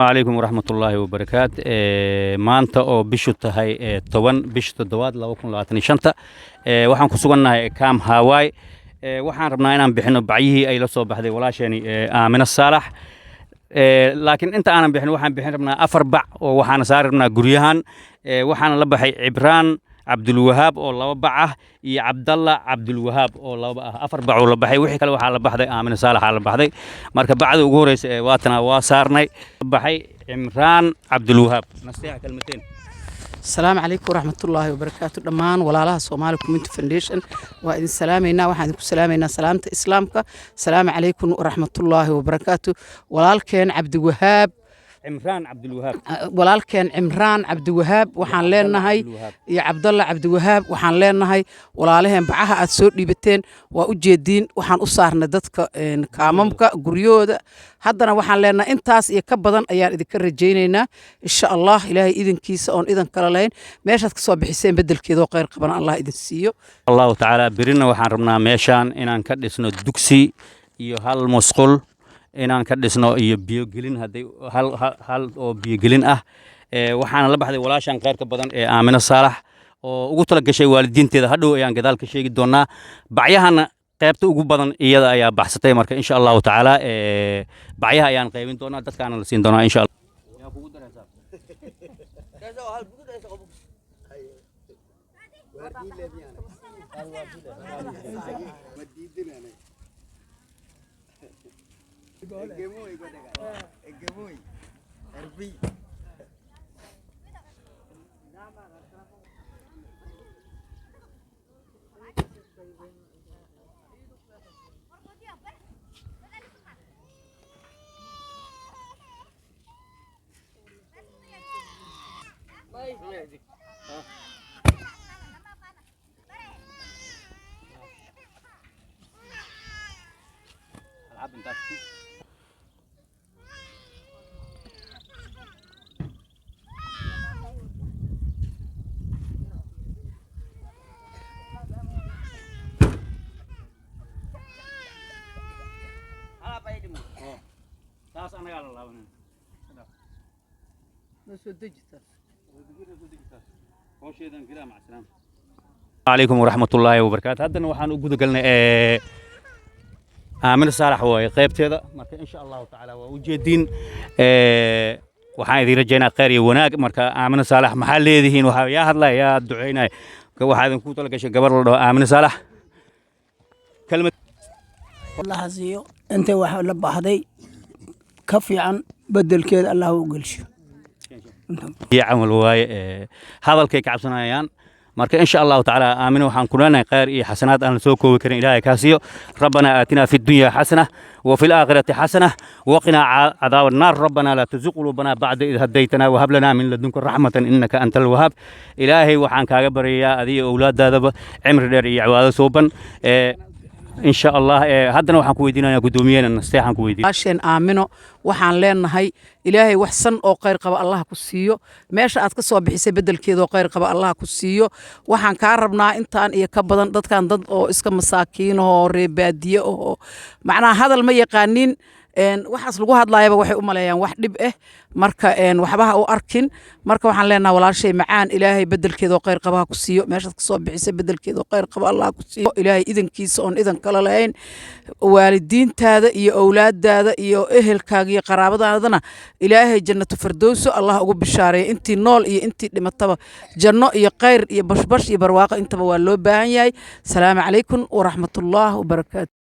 عليكم ورحمة الله وبركاته maanta oo bishu tahay 10 bisha 7 2025 waxaan ku sugannahay Camp Hawaii waxaan rabnaa inaan bixino bacyihii ay la soo baxday walaasheeni Aamina Saalax laakiin inta aanan bixin waxaan bixin rabnaa 4 bac oo waxaan saar rabnaa guryahan waxaan la baxay Cibraan Cabdulwahaab oo 2 bac ah iyo Cabdalla Cabdulwahaab oo 2 ah 4 bac oo la baxay wixii kale waxa la baxday Aamina Saalax la baxday marka bacda ugu horeysa waatana waa saarnay baxay Cibraan Cabdulwahaab nasteexa kalmateen السلام عليكم ورحمة الله وبركاته دمان ولا لها صومالي كوميونتي فاونديشن وإذن سلامينا وحنا سلامينا سلامة إسلامك السلام عليكم ورحمة الله وبركاته ولالكن عبد الوهاب عمران عبد الوهاب ولالكن عمران عبد الوهاب وحان لeenahay يا عبد الله عبد الوهاب وحان leenahay walaalaheen bacaha aad soo dhiibateen waa u jeedin waxaan u saarnay dadka kaamamka guryooda haddana waxaan leenahay intaas iyo ka badan ayaan idinka rajaynaynaa insha Allah ilaahay idinkiisa oon idan kala lahayn meeshaad ka soo bixiseen bedelkeeda oo khayr qaban Allah idin siiyo Allah ta'ala birina waxaan rabnaa meeshaan inaan ka dhisno dugsi iyo hal musqul inaan ka dhisno iyo biyo gelin haday hal oo biyo gelin ah waxaan la baxday walaashan qayrka badan ee Aamina Saalax oo ugu tala gashay waalidiinteeda hadhow ayaan gadaal ka sheegi doonaa bacyahana qaybta ugu badan iyada ayaa baxsatay marka insha Allah ta'ala bacyaha ayaan qaybin doonaa dadkaana la siin doonaa insha Allah yaa kugu daraysaa Egemoy Arbi taas anaga la laabanay soo dejita hawsheedan kila ma salaam عليكم ورحمة الله وبركاته هذا وحنا وجود قلنا Aamina Saalax way qaybteeda marka insha Allah ta'ala waa u jeedin waxaan idin rajaynaa khayr iyo wanaag marka Aamina Saalax maxaa leedihiin waxa yaa hadlay yaa duceynay waxaan ku tala gashay gabar la dhaho Aamina Saalax kalmad الله عزيزي أنت واحد لبحدي كفي عن بدل كذا الله وقلش يعمل واي هذا الكيك عبسنا يان marka insha Allah ta'ala aamino waxaan ku leenahay khayr iyo xasanaad aan soo koobi karin ilaahay ka siiyo rabbana aatina fid dunya hasana wa fil aakhirati hasana wa qina adhaab an-nar rabbana la tuzigh qulubana ba'da idh hadaytana wa hab lana min ladunka rahmatan innaka antal wahhab ilaahay waxaan kaaga bariyaa adiga awlaadaadaba cimri dheer iyo cibaado sooban إن شاء الله هذا نوع حكوا يدينا قدوميين النستيح حكوا يدين. عشان آمنوا وحن لنا هاي إلهي وحسن أو غير قبل الله كسيو ماشي أتكسوا بحساب بدل كذا غير قبل الله كسيو وحن كاربنا إنتان يكبدن ضد كان ضد أو إسكا مساكين أو ربادية أو معنا هذا المية قانين waxaas lagu hadlaayaba waxay u maleeyaan wax dhib ah marka waxbaha u arkin marka waxaan leenahay walaashay macaan ilaahay bedelkeeda oo khayr qabaha ku siiyo meeshaad ka soo bixisay bedelkeeda oo khayr qaba Allah ku siiyo ilaahay idankiisa oon idan kala lahayn waalidiintaada iyo awlaadaada iyo ehelkaaga iyo qaraabadaadana ilaahay jannatu firdawso Allah ugu bishaareeyo intii nool iyo intii dhimataba janno iyo khayr iyo bashbash iyo barwaaqo intaba waa loo baahan yahay salaamu calaykum wa rahmatullahi wa barakaatuh